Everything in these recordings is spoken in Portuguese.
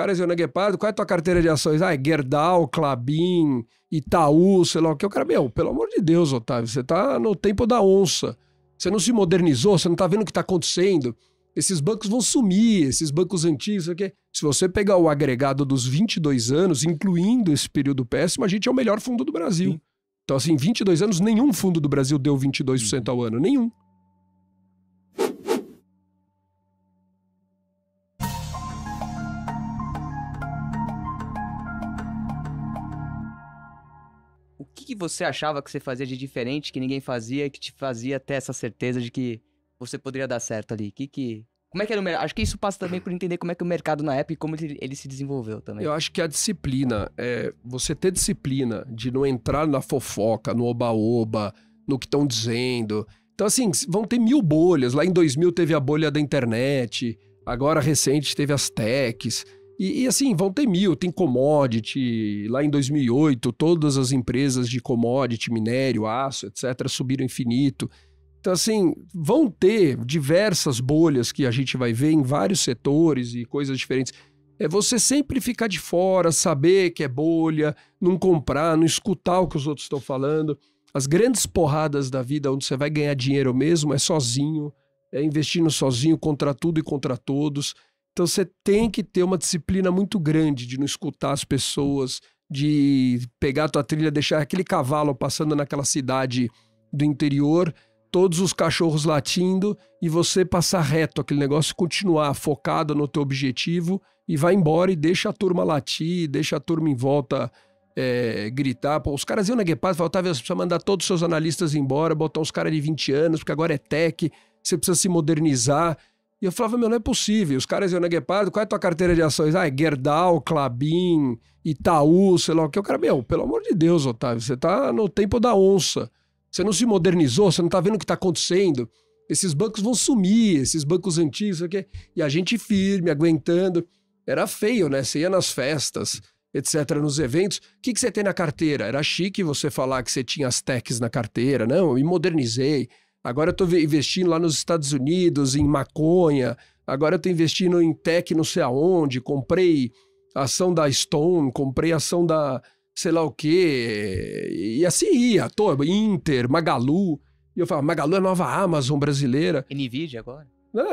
caras iam na Guepardo, qual é a tua carteira de ações? Ah, é Gerdau, Klabin, Itaú, sei lá o que. O cara, pelo amor de Deus, Otávio, você tá no tempo da onça. Você não se modernizou, você não tá vendo o que tá acontecendo. Esses bancos vão sumir, esses bancos antigos, sei o quê. Se você pegar o agregado dos 22 anos, incluindo esse período péssimo, a gente é o melhor fundo do Brasil. Sim. Então, assim, 22 anos, nenhum fundo do Brasil deu 22% ao ano, nenhum. O que você achava que você fazia de diferente, que ninguém fazia, e que te fazia ter essa certeza de que você poderia dar certo ali? Como é que era o mercado? Acho que isso passa também por entender como é que o mercado na época e como ele se desenvolveu também. Eu acho que a disciplina, você ter disciplina de não entrar na fofoca, no oba-oba, no que estão dizendo. Então, assim, vão ter 1000 bolhas. Lá em 2000 teve a bolha da internet, agora recente teve as techs. E assim, vão ter 1000, tem commodity. Lá em 2008, todas as empresas de commodity, minério, aço, etc., subiram infinito. Então, assim, vão ter diversas bolhas que a gente vai ver em vários setores e coisas diferentes. É você sempre ficar de fora, saber que é bolha, não comprar, não escutar o que os outros estão falando. As grandes porradas da vida, onde você vai ganhar dinheiro mesmo, é sozinho, é investindo sozinho contra tudo e contra todos. Então, você tem que ter uma disciplina muito grande de não escutar as pessoas, de pegar a tua trilha, deixar aquele cavalo passando naquela cidade do interior, todos os cachorros latindo e você passar reto aquele negócio, continuar focado no teu objetivo e vai embora e deixa a turma latir, deixa a turma em volta gritar. Pô, os caras iam na Guepardo e falavam, Otávio, você precisa mandar todos os seus analistas embora, botar uns caras de 20 anos, porque agora é tech, você precisa se modernizar. E eu falava, não é possível. Os caras iam na Guepardo, qual é a tua carteira de ações? Ah, é Gerdau, Klabin, Itaú, sei lá o que. O cara, pelo amor de Deus, Otávio, você tá no tempo da onça. Você não se modernizou, você não tá vendo o que tá acontecendo. Esses bancos vão sumir, esses bancos antigos, sei o quê. E a gente firme, aguentando. Era feio, né? Você ia nas festas, etc., nos eventos. O que você tem na carteira? Era chique você falar que você tinha as techs na carteira. Não, eu me modernizei. Agora eu tô investindo lá nos Estados Unidos, em maconha. Agora eu tô investindo em tech não sei aonde. Comprei ação da Stone, comprei ação da sei lá o quê, e assim ia, Inter, Magalu, e eu falava, Magalu é a nova Amazon brasileira. NVIDIA agora? Não,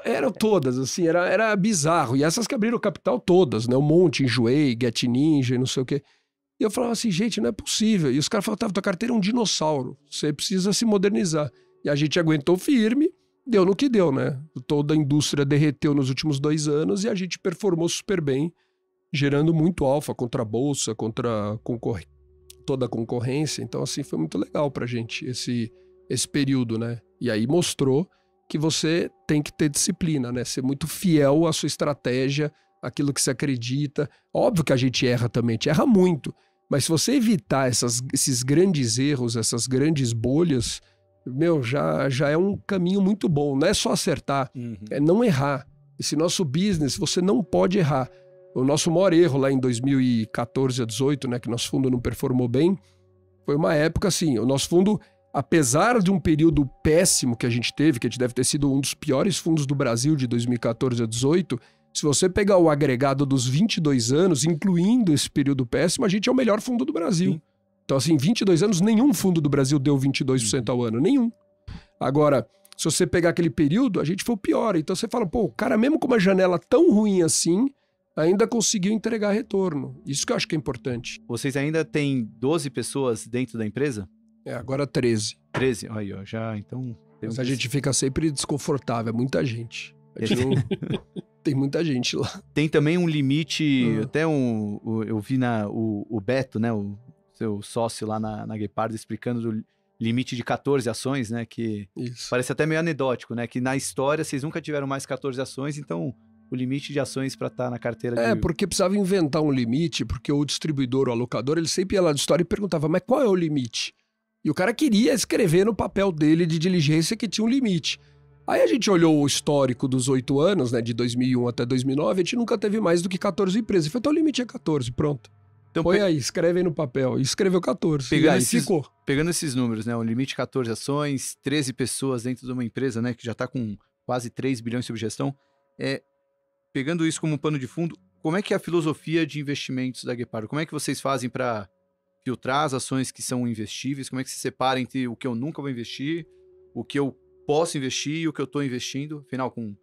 eram todas, assim, era bizarro, e essas que abriram capital todas, né, um monte, Enjoei, Get Ninja, não sei o quê. E eu falava assim, gente, não é possível, e os caras falavam, tua carteira é um dinossauro, você precisa se modernizar. E a gente aguentou firme, deu no que deu, né, toda a indústria derreteu nos últimos 2 anos e a gente performou super bem, gerando muito alfa contra a bolsa, contra toda a concorrência. Então, assim, foi muito legal pra gente esse período, né? E aí mostrou que você tem que ter disciplina, né? Ser muito fiel à sua estratégia, àquilo que você acredita. Óbvio que a gente erra também, a gente erra muito. Mas se você evitar esses grandes erros, essas grandes bolhas, já é um caminho muito bom. Não é só acertar, é não errar. Esse nosso business, você não pode errar. O nosso maior erro lá em 2014 a 2018, né, que nosso fundo não performou bem, foi uma época assim, o nosso fundo, apesar de um período péssimo que a gente teve, que a gente deve ter sido um dos piores fundos do Brasil de 2014 a 2018, se você pegar o agregado dos 22 anos, incluindo esse período péssimo, a gente é o melhor fundo do Brasil. Sim. Então assim, 22 anos, nenhum fundo do Brasil deu 22% ao ano, nenhum. Agora, se você pegar aquele período, a gente foi o pior. Então você fala, pô, o cara mesmo com uma janela tão ruim assim, ainda conseguiu entregar retorno. Isso que eu acho que é importante. Vocês ainda têm 12 pessoas dentro da empresa? Agora 13. 13? Aí, ó, já, então... Mas a gente fica sempre desconfortável, é muita gente. Tem muita gente lá. Tem também um limite, até eu vi o Beto, né, o seu sócio lá na Guepardo, explicando do limite de 14 ações, né, que isso. Parece até meio anedótico, né, que na história vocês nunca tiveram mais 14 ações, então... o limite de ações para estar na carteira porque precisava inventar um limite, porque o distribuidor, o alocador, ele sempre ia lá de história e perguntava, mas qual é o limite? E o cara queria escrever no papel dele de diligência que tinha um limite. Aí a gente olhou o histórico dos 8 anos, né, de 2001 até 2009, a gente nunca teve mais do que 14 empresas. E foi, então o limite é 14, pronto. Então, põe aí, escreve aí no papel. E escreveu 14. Ficou. Pegando esses números, né, o limite de 14 ações, 13 pessoas dentro de uma empresa, né, que já está com quase 3 bilhões sob gestão, pegando isso como pano de fundo, como é que é a filosofia de investimentos da Guepardo? Como é que vocês fazem para filtrar as ações que são investíveis? Como é que se separa entre o que eu nunca vou investir, o que eu posso investir e o que eu estou investindo? Afinal, com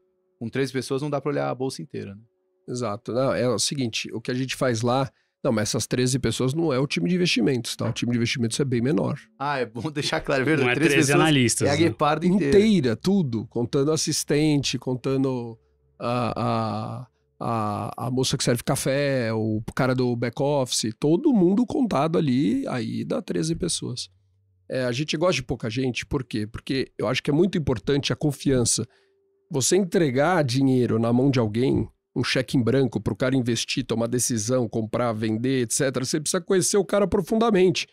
13 pessoas não dá para olhar a bolsa inteira, né? Exato. Não, é o seguinte, o que a gente faz lá... Não, mas essas 13 pessoas não é o time de investimentos, tá? O time de investimentos é bem menor. Ah, é bom deixar claro, é verdade. Não é 13 13 analistas. É a Guepardo inteira, tudo. Contando assistente, contando a moça que serve café, o cara do back-office, todo mundo contado ali, aí dá 13 pessoas. A gente gosta de pouca gente, por quê? Porque eu acho que é muito importante a confiança. Você entregar dinheiro na mão de alguém... um cheque em branco para o cara investir, tomar decisão, comprar, vender, etc. Você precisa conhecer o cara profundamente.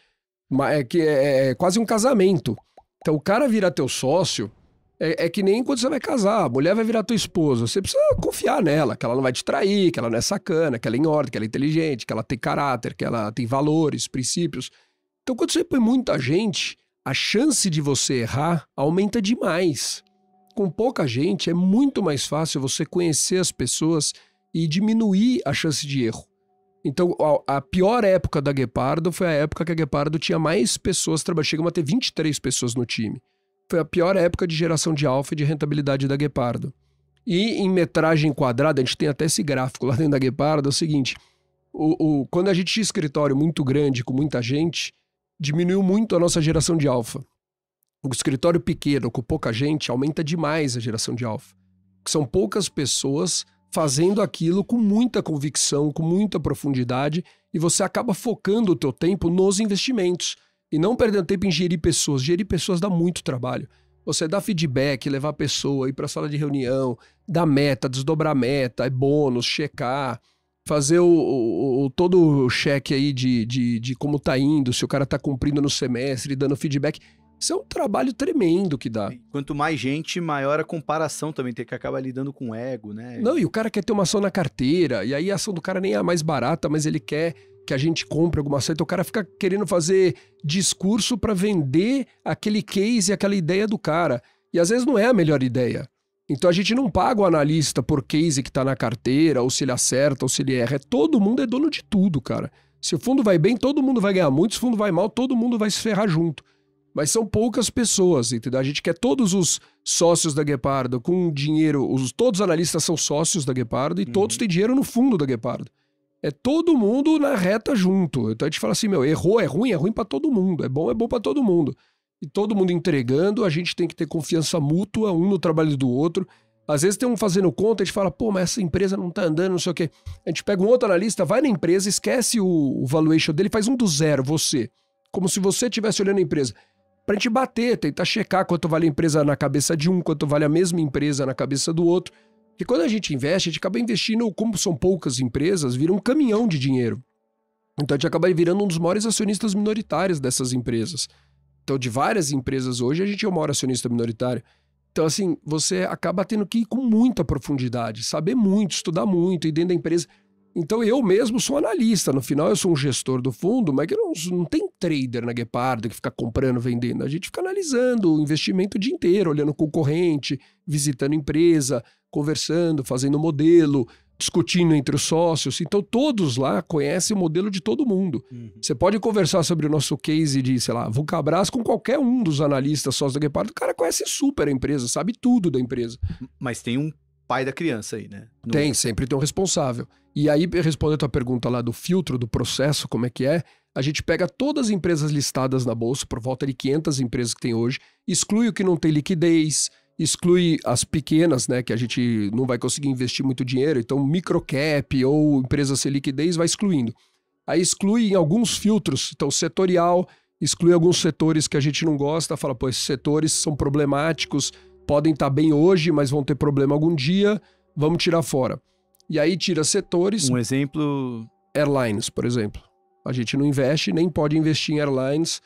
É quase um casamento. Então o cara virar teu sócio é que nem quando você vai casar. A mulher vai virar tua esposa. Você precisa confiar nela, que ela não vai te trair, que ela não é sacana, que ela é em ordem, que ela é inteligente, que ela tem caráter, que ela tem valores, princípios. Então quando você põe muita gente, a chance de você errar aumenta demais. Com pouca gente, é muito mais fácil você conhecer as pessoas e diminuir a chance de erro. Então, a pior época da Guepardo foi a época que a Guepardo tinha mais pessoas trabalhando. Chegamos a ter 23 pessoas no time. Foi a pior época de geração de alfa e de rentabilidade da Guepardo. E em metragem quadrada, a gente tem até esse gráfico lá dentro da Guepardo, é o seguinte, quando a gente tinha escritório muito grande, com muita gente, diminuiu muito a nossa geração de alfa. O escritório pequeno, com pouca gente, aumenta demais a geração de alfa. São poucas pessoas fazendo aquilo com muita convicção, com muita profundidade, e você acaba focando o teu tempo nos investimentos. E não perdendo tempo em gerir pessoas. Gerir pessoas dá muito trabalho. Você dá feedback, levar a pessoa, ir para a sala de reunião, dar meta, desdobrar meta, é bônus, checar, fazer todo o cheque aí de como tá indo, se o cara tá cumprindo no semestre, dando feedback. Isso é um trabalho tremendo que dá. Quanto mais gente, maior a comparação também, tem que acabar lidando com ego, né? Não, e o cara quer ter uma ação na carteira, e aí a ação do cara nem é a mais barata, mas ele quer que a gente compre alguma ação. Então o cara fica querendo fazer discurso para vender aquele case, aquela ideia do cara. E às vezes não é a melhor ideia. Então a gente não paga o analista por case que tá na carteira, ou se ele acerta, ou se ele erra. Todo mundo é dono de tudo, cara. Se o fundo vai bem, todo mundo vai ganhar muito. Se o fundo vai mal, todo mundo vai se ferrar junto. Mas são poucas pessoas, entendeu? A gente quer todos os sócios da Guepardo com dinheiro, todos os analistas são sócios da Guepardo e todos têm dinheiro no fundo da Guepardo. É todo mundo na reta junto. Então a gente fala assim, errou, é ruim pra todo mundo. É bom pra todo mundo. E todo mundo entregando, a gente tem que ter confiança mútua, um no trabalho do outro. Às vezes tem um fazendo conta, a gente fala, pô, mas essa empresa não tá andando, não sei o quê. A gente pega um outro analista, vai na empresa, esquece o valuation dele, faz um do zero, você. Como se você estivesse olhando a empresa. Pra gente bater, tentar checar quanto vale a empresa na cabeça de um, quanto vale a mesma empresa na cabeça do outro. E quando a gente investe, a gente acaba investindo, como são poucas empresas, vira um caminhão de dinheiro. Então a gente acaba virando um dos maiores acionistas minoritários dessas empresas. Então de várias empresas hoje, a gente é o maior acionista minoritário. Então assim, você acaba tendo que ir com muita profundidade, saber muito, estudar muito, ir dentro da empresa. Então eu mesmo sou analista, no final eu sou um gestor do fundo, mas que não tem trader na Guepardo que fica comprando, vendendo. A gente fica analisando o investimento o dia inteiro, olhando concorrente, visitando empresa, conversando, fazendo modelo, discutindo entre os sócios. Então todos lá conhecem o modelo de todo mundo. Você pode conversar sobre o nosso case de, sei lá, Vulcabras com qualquer um dos analistas sócios da Guepardo, o cara conhece super a empresa, sabe tudo da empresa. Mas tem um pai da criança aí, né? Tem, sempre tem um responsável. E aí, respondendo a tua pergunta lá do filtro, do processo, como é que é, a gente pega todas as empresas listadas na bolsa, por volta de 500 empresas que tem hoje, exclui o que não tem liquidez, exclui as pequenas, né, que a gente não vai conseguir investir muito dinheiro, então microcap ou empresa sem liquidez vai excluindo. Aí exclui em alguns filtros, então setorial, exclui alguns setores que a gente não gosta, fala, pô, esses setores são problemáticos, podem estar bem hoje, mas vão ter problema algum dia, vamos tirar fora. E aí tira setores... Um exemplo... Airlines, por exemplo. A gente não investe, nem pode investir em airlines.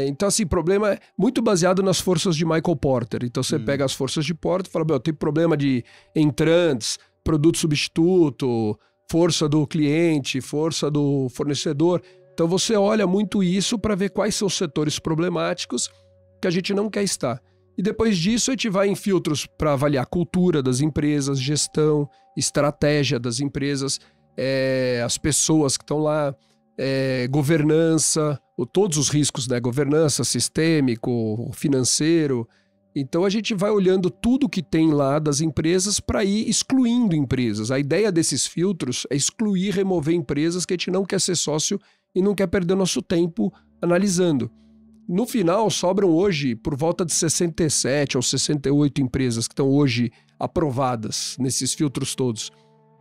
Então, assim, problema é muito baseado nas forças de Michael Porter. Então, você pega as forças de Porter e fala, tem problema de entrantes, produto substituto, força do cliente, força do fornecedor. Então, você olha muito isso para ver quais são os setores problemáticos que a gente não quer estar. E depois disso, a gente vai em filtros para avaliar a cultura das empresas, gestão, estratégia das empresas. as pessoas que estão lá, governança, todos os riscos, né? Governança, sistêmico, financeiro. Então a gente vai olhando tudo que tem lá das empresas para ir excluindo empresas. A ideia desses filtros é excluir, remover empresas que a gente não quer ser sócio e não quer perder nosso tempo analisando. No final, sobram hoje por volta de 67 ou 68 empresas que estão hoje aprovadas nesses filtros todos.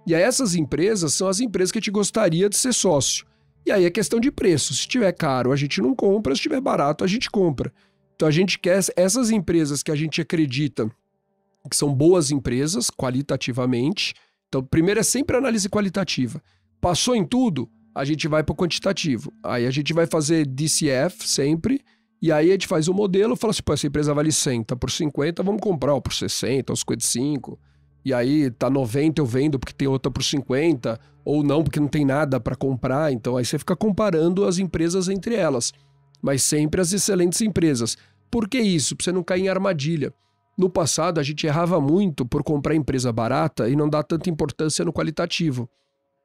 E aí essas empresas são as empresas que a gente gostaria de ser sócio. E aí é questão de preço. Se estiver caro, a gente não compra. Se estiver barato, a gente compra. Então a gente quer essas empresas que a gente acredita que são boas empresas, qualitativamente. Então, primeiro é sempre análise qualitativa. Passou em tudo, a gente vai para o quantitativo. Aí a gente vai fazer DCF sempre. E aí a gente faz o modelo, fala assim, pô, essa empresa vale 100, tá por 50, vamos comprar, ó, por 60, ou 55. E aí tá 90, eu vendo porque tem outra por 50, ou não, porque não tem nada para comprar. Então aí você fica comparando as empresas entre elas. Mas sempre as excelentes empresas. Por que isso? Para você não cair em armadilha. No passado, a gente errava muito por comprar empresa barata e não dar tanta importância no qualitativo.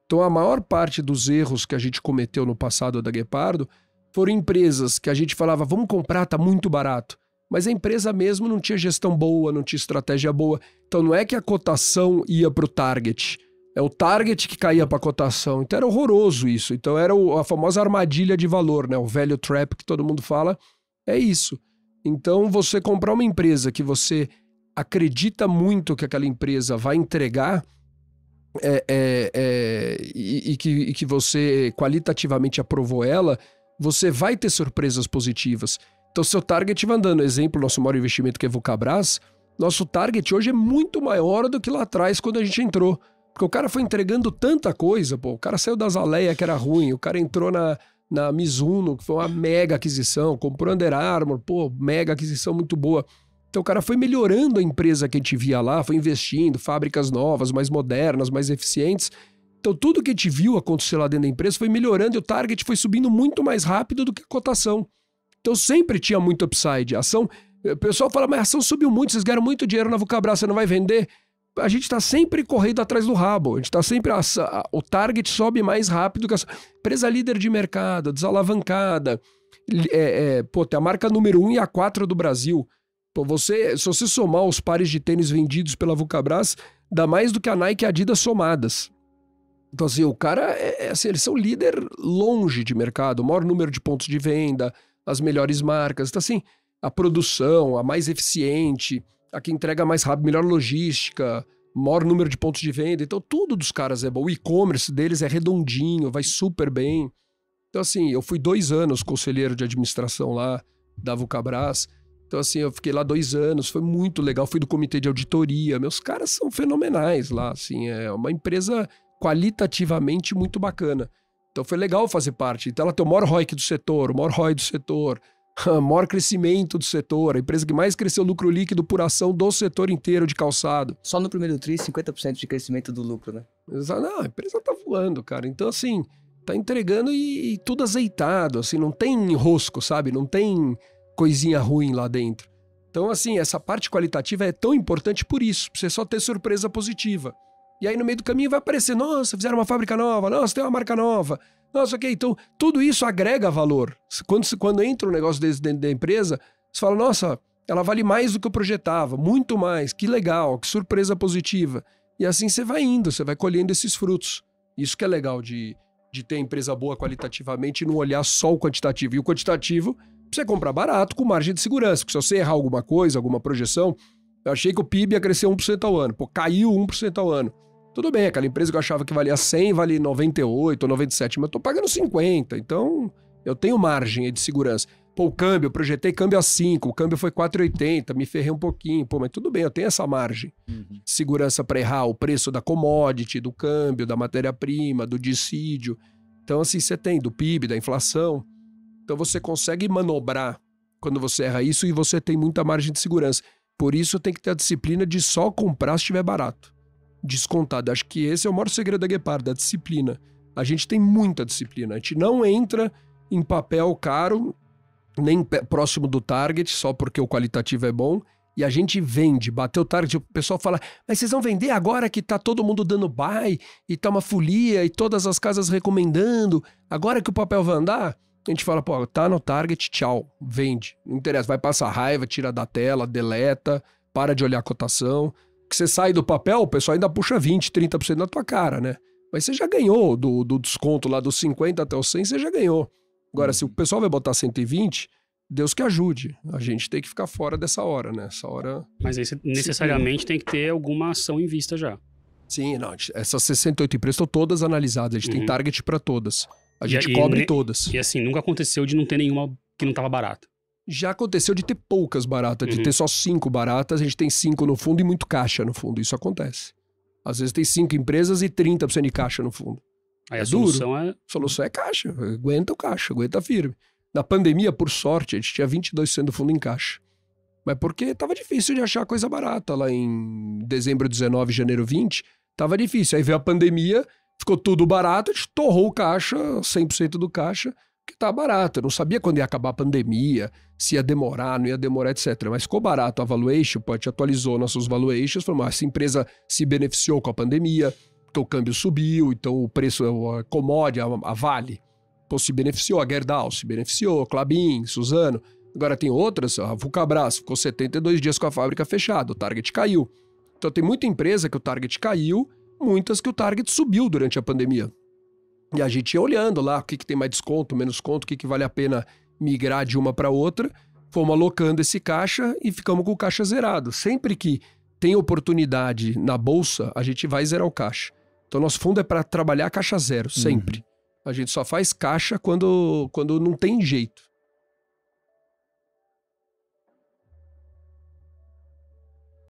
Então a maior parte dos erros que a gente cometeu no passado da Guepardo foram empresas que a gente falava, vamos comprar, tá muito barato. Mas a empresa mesmo não tinha gestão boa, não tinha estratégia boa. Então não é que a cotação ia para o target, é o target que caía para a cotação. Então era horroroso isso. Então era a famosa armadilha de valor, né? O value trap que todo mundo fala, é isso. Então você comprar uma empresa que você acredita muito que aquela empresa vai entregar e que você qualitativamente aprovou ela, você vai ter surpresas positivas. Então, seu target vai andando. Exemplo, nosso maior investimento que é Vulcabras, nosso target hoje é muito maior do que lá atrás quando a gente entrou. Porque o cara foi entregando tanta coisa, pô. O cara saiu da Zaleia, que era ruim, o cara entrou na Mizuno, que foi uma mega aquisição, comprou Under Armour, pô, mega aquisição muito boa. Então o cara foi melhorando a empresa que a gente via lá, foi investindo, fábricas novas, mais modernas, mais eficientes. Então tudo que a gente viu acontecer lá dentro da empresa foi melhorando e o target foi subindo muito mais rápido do que a cotação. Então sempre tinha muito upside. A ação, o pessoal fala, mas a ação subiu muito, vocês ganharam muito dinheiro na Vulcabras, você não vai vender? A gente está sempre correndo atrás do rabo. A gente está sempre... o target sobe mais rápido que a empresa líder de mercado, desalavancada. Pô, tem a marca número 1 e a 4 do Brasil. Pô, se você somar os pares de tênis vendidos pela Vulcabras, dá mais do que a Nike e a Adidas somadas. Então, assim, o cara, assim, eles são líder longe de mercado, o maior número de pontos de venda, as melhores marcas. Então, assim, a produção, a mais eficiente, a que entrega mais rápido, melhor logística, maior número de pontos de venda. Então, tudo dos caras é bom. O e-commerce deles é redondinho, vai super bem. Então, assim, eu fui 2 anos conselheiro de administração lá da Vulcabras. Então, assim, eu fiquei lá 2 anos, foi muito legal. Fui do comitê de auditoria. Meus caras são fenomenais lá, assim. É uma empresa qualitativamente muito bacana. Então, foi legal fazer parte. Então, ela tem o maior ROIC do setor, o maior ROI do setor, o maior crescimento do setor, a empresa que mais cresceu lucro líquido por ação do setor inteiro de calçado. Só no primeiro tri, 50% de crescimento do lucro, né? Não, a empresa tá voando, cara. Então, assim, tá entregando e tudo azeitado, assim, não tem enrosco, sabe? Não tem coisinha ruim lá dentro. Então, assim, essa parte qualitativa é tão importante por isso, pra você só ter surpresa positiva. E aí, no meio do caminho, vai aparecer, nossa, fizeram uma fábrica nova, nossa, tem uma marca nova, nossa, ok. Então, tudo isso agrega valor. Quando entra um negócio desse dentro da empresa, você fala, nossa, ela vale mais do que eu projetava, muito mais, que legal, que surpresa positiva. E assim você vai indo, você vai colhendo esses frutos. Isso que é legal de ter empresa boa qualitativamente e não olhar só o quantitativo. E o quantitativo, você comprar barato com margem de segurança, porque se você errar alguma coisa, alguma projeção, eu achei que o PIB ia crescer 1% ao ano, pô, caiu 1% ao ano. Tudo bem, aquela empresa que eu achava que valia 100, vale 98 ou 97, mas eu tô pagando 50, então eu tenho margem de segurança. Pô, o câmbio, eu projetei câmbio a 5, o câmbio foi 4,80, me ferrei um pouquinho, pô, mas tudo bem, eu tenho essa margem de segurança para errar o preço da commodity, do câmbio, da matéria-prima, do dissídio. Então, assim, você tem do PIB, da inflação. Então, você consegue manobrar quando você erra isso e você tem muita margem de segurança. Por isso, tem que ter a disciplina de só comprar se estiver barato. Descontado. Acho que esse é o maior segredo da Guepardo, a disciplina. A gente tem muita disciplina. A gente não entra em papel caro, nem próximo do target, só porque o qualitativo é bom, e a gente vende, bateu o target, o pessoal fala, mas vocês vão vender agora que tá todo mundo dando buy, e tá uma folia, e todas as casas recomendando, agora que o papel vai andar, a gente fala, pô, tá no target, tchau, vende. Não interessa, vai passar raiva, tira da tela, deleta, para de olhar a cotação. Que você sai do papel, o pessoal ainda puxa 20%, 30% na tua cara, né? Mas você já ganhou do desconto lá dos 50 até os 100, você já ganhou. Agora, se o pessoal vai botar 120, Deus que ajude. A gente tem que ficar fora dessa hora, né? Essa hora... Mas aí você necessariamente tem que ter alguma ação em vista já. Sim, não. Essas 68 empresas estão todas analisadas. A gente tem target para todas. A gente cobre todas. E assim, nunca aconteceu de não ter nenhuma que não tava barata. Já aconteceu de ter poucas baratas, de ter só 5 baratas, a gente tem 5 no fundo e muito caixa no fundo. Isso acontece. Às vezes tem 5 empresas e 30% de caixa no fundo. Aí a solução é... A solução é caixa. Aguenta o caixa, aguenta firme. Na pandemia, por sorte, a gente tinha 22% do fundo em caixa. Mas porque tava difícil de achar coisa barata. Lá em dezembro 19, janeiro 20, tava difícil. Aí veio a pandemia, ficou tudo barato, a gente torrou o caixa, 100% do caixa, que tá barato. Eu não sabia quando ia acabar a pandemia, se ia demorar, não ia demorar, etc. Mas ficou barato a valuation, pô, a gente atualizou nossos valuations, falou, essa empresa se beneficiou com a pandemia, então o câmbio subiu, então o preço, a commodity, a Vale, pô, se beneficiou, a Gerdau se beneficiou, Klabin, Suzano. Agora tem outras, a Vulcabras ficou 72 dias com a fábrica fechada, o target caiu. Então tem muita empresa que o target caiu, muitas que o target subiu durante a pandemia. E a gente ia olhando lá o que tem mais desconto, menos desconto, o que vale a pena migrar de uma para outra. Fomos alocando esse caixa e ficamos com o caixa zerado. Sempre que tem oportunidade na bolsa, a gente vai zerar o caixa. Então nosso fundo é para trabalhar caixa zero, sempre. A gente só faz caixa quando não tem jeito.